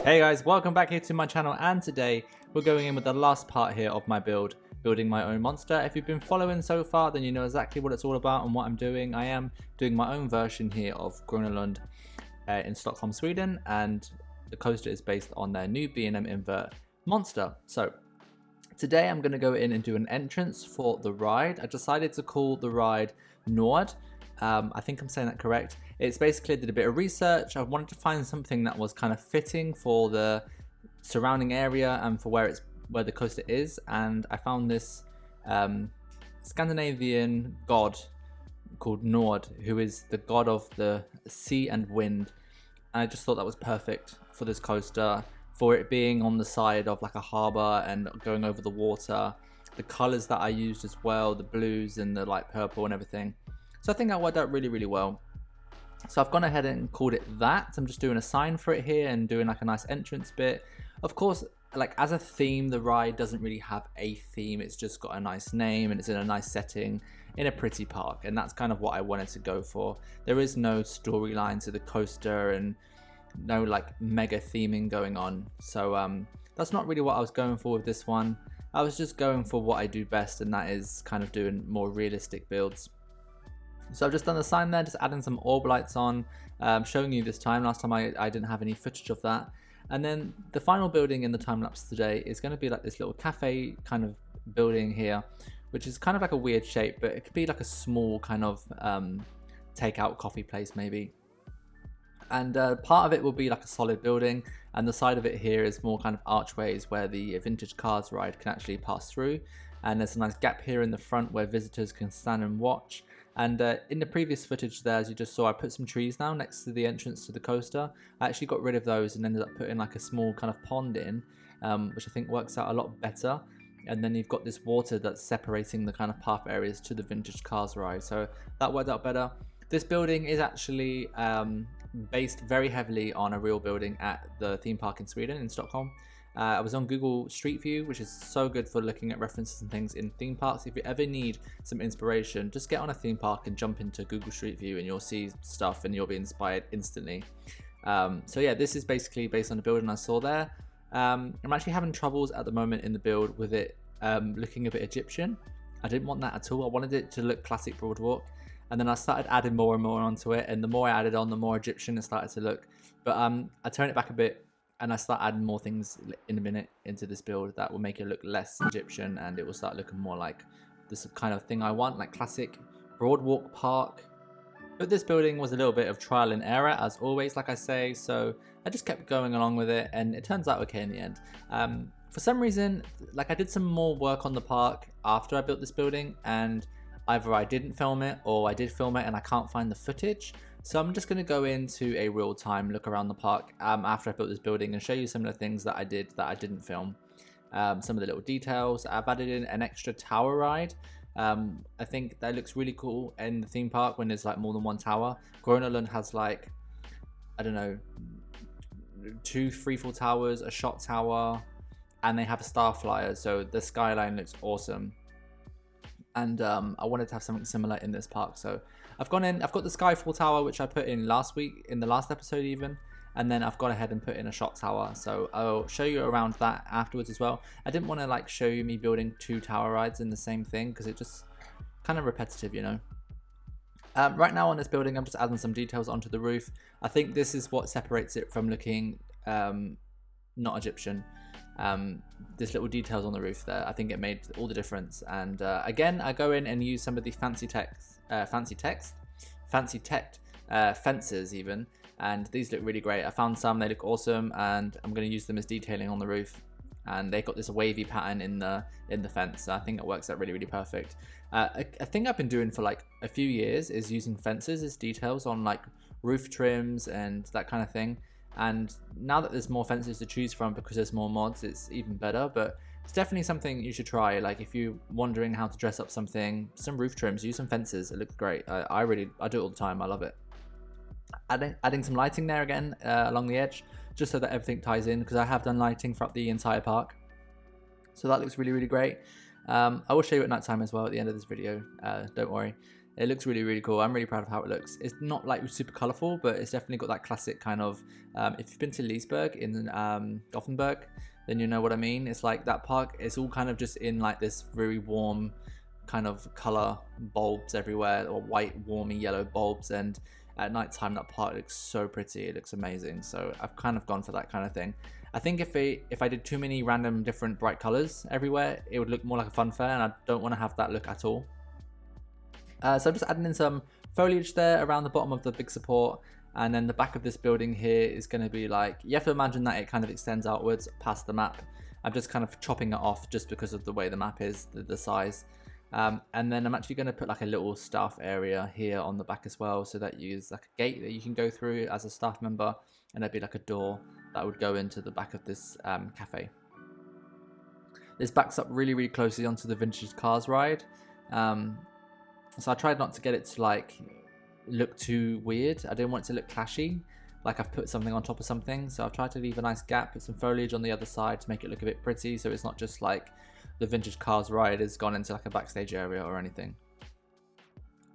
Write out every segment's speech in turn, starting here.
Hey guys, welcome back here to my channel, and today we're going in with the last part here of my build, building my own monster. If you've been following so far, then you know exactly what it's all about and what I'm doing. I am doing my own version here of Gröna Lund in Stockholm, Sweden, and the coaster is based on their new B&M Invert monster. So today I'm going to go in and do an entrance for the ride. I decided to call the ride Nord. I think I'm saying that correct. It's basically, I did a bit of research. I wanted to find something that was kind of fitting for the surrounding area and for where the coaster is, and I found this Scandinavian god called Nord, who is the god of the sea and wind. And I just thought that was perfect for this coaster, for it being on the side of like a harbour and going over the water. The colours that I used as well, the blues and the light purple and everything. So I think that worked out really, really well. So I've gone ahead and called it that. I'm just doing a sign for it here and doing like a nice entrance bit. Of course, like as a theme, the ride doesn't really have a theme. It's just got a nice name and it's in a nice setting in a pretty park. And that's kind of what I wanted to go for. There is no storyline to the coaster and no like mega theming going on. So that's not really what I was going for with this one. I was just going for what I do best, and that is kind of doing more realistic builds. So I've just done the sign there, just adding some orb lights on, showing you this time. Last time I didn't have any footage of that. And then the final building in the time lapse today is going to be like this little cafe kind of building here, which is kind of like a weird shape, but it could be like a small kind of takeout coffee place maybe. And part of it will be like a solid building, and the side of it here is more kind of archways where the vintage cars ride can actually pass through. And there's a nice gap here in the front where visitors can stand and watch. And in the previous footage there, as you just saw, I put some trees now next to the entrance to the coaster. I actually got rid of those and ended up putting like a small kind of pond in, which I think works out a lot better. And then you've got this water that's separating the kind of path areas to the vintage cars ride. So that worked out better. This building is actually based very heavily on a real building at the theme park in Sweden, in Stockholm. I was on Google Street View, which is so good for looking at references and things in theme parks. If you ever need some inspiration, just get on a theme park and jump into Google Street View and you'll see stuff and you'll be inspired instantly. So yeah, this is basically based on the building I saw there. I'm actually having troubles at the moment in the build with it looking a bit Egyptian. I didn't want that at all. I wanted it to look classic Broadwalk. And then I started adding more and more onto it. And the more I added on, the more Egyptian it started to look. But I turned it back a bit. And I start adding more things in a minute into this build that will make it look less Egyptian, and it will start looking more like this kind of thing I want, like classic Broadwalk Park. But this building was a little bit of trial and error, as always, like I say, so I just kept going along with it, and it turns out okay in the end. For some reason, like I did some more work on the park after I built this building, and either I didn't film it or I did film it and I can't find the footage. So I'm just going to go into a real-time look around the park after I built this building and show you some of the things that I did that I didn't film. Some of the little details. I've added in an extra tower ride. I think that looks really cool in the theme park when there's like more than one tower. Gröna Lund has like, I don't know, 2 freefall towers, a shot tower, and they have a star flyer. So the skyline looks awesome. And I wanted to have something similar in this park, so I've gone in. I've got the Skyfall Tower, which I put in last week, in the last episode even, and then I've gone ahead and put in a shot tower. So I'll show you around that afterwards as well. I didn't want to like show you me building 2 tower rides in the same thing because it just kind of repetitive, you know. Right now on this building, I'm just adding some details onto the roof. I think this is what separates it from looking not Egyptian. This little details on the roof there, I think it made all the difference. And again, I go in and use some of the fancy text fences even, and these look really great. I found some, they look awesome, and I'm going to use them as detailing on the roof. And they got this wavy pattern in the fence, so I think it works out really, really perfect. A thing I've been doing for like a few years is using fences as details on like roof trims and that kind of thing. And now that there's more fences to choose from because there's more mods, it's even better. But it's definitely something you should try. Like if you're wondering how to dress up something, some roof trims, use some fences. It looks great. I do it all the time. I love it. Adding some lighting there again along the edge, just so that everything ties in, because I have done lighting throughout the entire park. So that looks really, really great. I will show you at night time as well at the end of this video. Don't worry. It looks really, really cool. I'm really proud of how it looks. It's not like super colorful, but it's definitely got that classic kind of, if you've been to Leesburg in Gothenburg, then you know what I mean. It's like that park, it's all kind of just in like this very warm kind of color bulbs everywhere, or white, warmy yellow bulbs. And at night time, that park looks so pretty. It looks amazing. So I've kind of gone for that kind of thing. I think if I did too many random different bright colors everywhere, it would look more like a fun fair, and I don't want to have that look at all. So I'm just adding in some foliage there around the bottom of the big support, and then the back of this building here is going to be like, you have to imagine that it kind of extends outwards past the map. I'm just kind of chopping it off just because of the way the map is, the size. And then I'm actually going to put like a little staff area here on the back as well, so that you use like a gate that you can go through as a staff member, and there'd be like a door that would go into the back of this cafe. This backs up really, really closely onto the vintage cars ride. So I tried not to get it to like look too weird. I didn't want it to look clashy, like I've put something on top of something. So I've tried to leave a nice gap, put some foliage on the other side to make it look a bit pretty, so it's not just like the vintage cars ride has gone into like a backstage area or anything.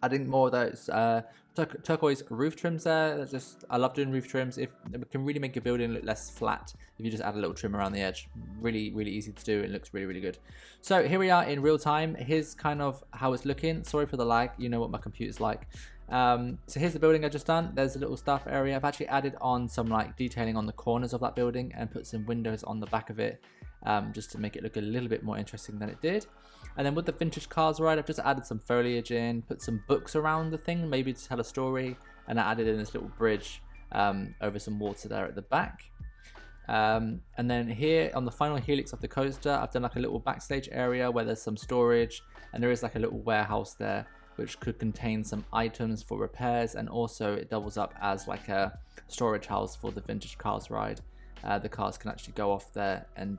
Adding more of those turquoise roof trims there. I love doing roof trims. If it can really make your building look less flat if you just add a little trim around the edge. Really, really easy to do. It looks really, really good. So here we are in real time. Here's kind of how it's looking. Sorry for the lag. You know what my computer's like. So here's the building I just done. There's a little staff area. I've actually added on some like detailing on the corners of that building and put some windows on the back of it, just to make it look a little bit more interesting than it did. And then with the vintage cars ride, I've just added some foliage in, put some books around the thing, maybe to tell a story, and I added in this little bridge over some water there at the back. And then here on the final helix of the coaster, I've done like a little backstage area where there's some storage, and there is like a little warehouse there which could contain some items for repairs, and also it doubles up as like a storage house for the vintage cars ride. The cars can actually go off there and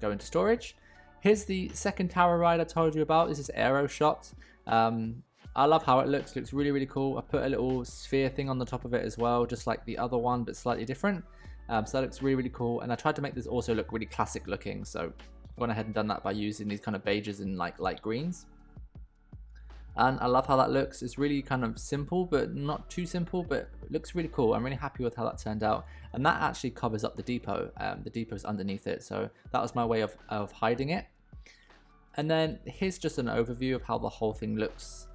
go into storage. Here's the second tower ride I told you about. This is Aeroshot. I love how it looks. It looks really, really cool. I put a little sphere thing on the top of it as well, just like the other one, but slightly different. So that looks really, really cool. And I tried to make this also look really classic looking. So I went ahead and done that by using these kind of beiges and like light greens. And I love how that looks. It's really kind of simple, but not too simple, but it looks really cool. I'm really happy with how that turned out. And that actually covers up the depot. The depot is underneath it. So that was my way of hiding it. And then here's just an overview of how the whole thing looks.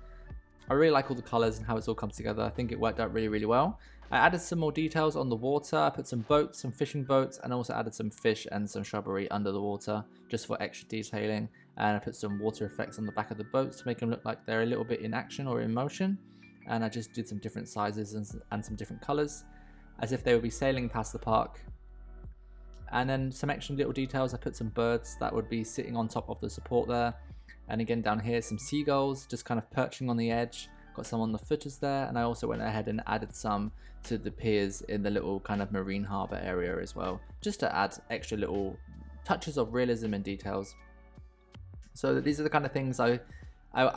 I really like all the colors and how it's all come together. I think it worked out really, really well. I added some more details on the water. I put some boats, some fishing boats, and also added some fish and some shrubbery under the water just for extra detailing. And I put some water effects on the back of the boats to make them look like they're a little bit in action or in motion. And I just did some different sizes and some different colors, as if they would be sailing past the park. And then some extra little details. I put some birds that would be sitting on top of the support there. And again down here, some seagulls just kind of perching on the edge. Got some on the footers there. And I also went ahead and added some to the piers in the little kind of marine harbour area as well, just to add extra little touches of realism and details. So these are the kind of things I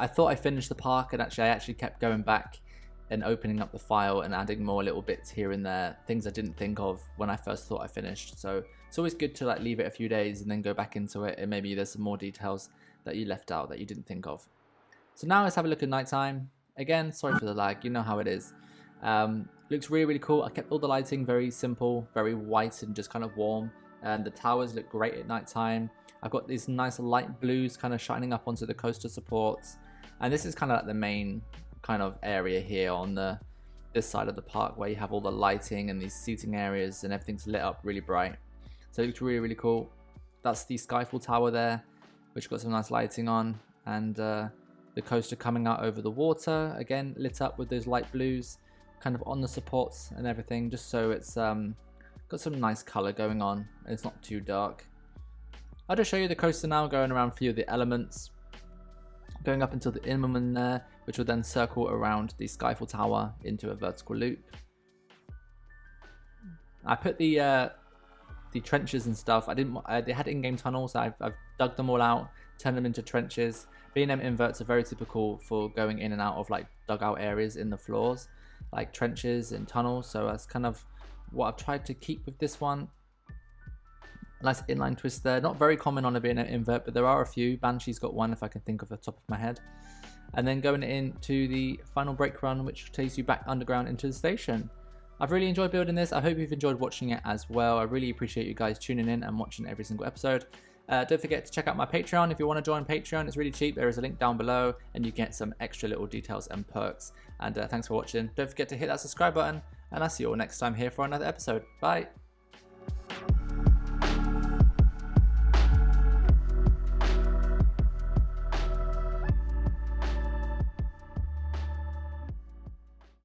thought I finished the park, and I actually kept going back and opening up the file and adding more little bits here and there, things I didn't think of when I first thought I finished. So it's always good to like leave it a few days and then go back into it, and maybe there's some more details that you left out that you didn't think of. So now let's have a look at nighttime. Again, sorry for the lag, you know how it is. Looks really, really cool. I kept all the lighting very simple, very white and just kind of warm. And the towers look great at nighttime. I've got these nice light blues kind of shining up onto the coaster supports. And this is kind of like the main kind of area here on this side of the park, where you have all the lighting and these seating areas and everything's lit up really bright. So it looks really, really cool. That's the Skyfall Tower there, which got some nice lighting on. And the coaster coming out over the water, again lit up with those light blues kind of on the supports and everything, just so it's got some nice color going on and it's not too dark. I'll just show you the coaster now, going around a few of the elements, going up until the Immelmann there, which will then circle around the Skyfall Tower into a vertical loop. I put the trenches and stuff. They had in-game tunnels. I've dug them all out, turned them into trenches. B&M inverts are very typical for going in and out of like dugout areas in the floors, like trenches and tunnels. So that's kind of what I've tried to keep with this one. Nice inline twist there. Not very common on a B&M invert, but there are a few. Banshee's got one if I can think of the top of my head. and then going into the final brake run, which takes you back underground into the station. I've really enjoyed building this. I hope you've enjoyed watching it as well. I really appreciate you guys tuning in and watching every single episode. Don't forget to check out my Patreon if you want to join Patreon. It's really cheap. There is a link down below and you get some extra little details and perks. And thanks for watching. Don't forget to hit that subscribe button, and I'll see you all next time here for another episode. Bye.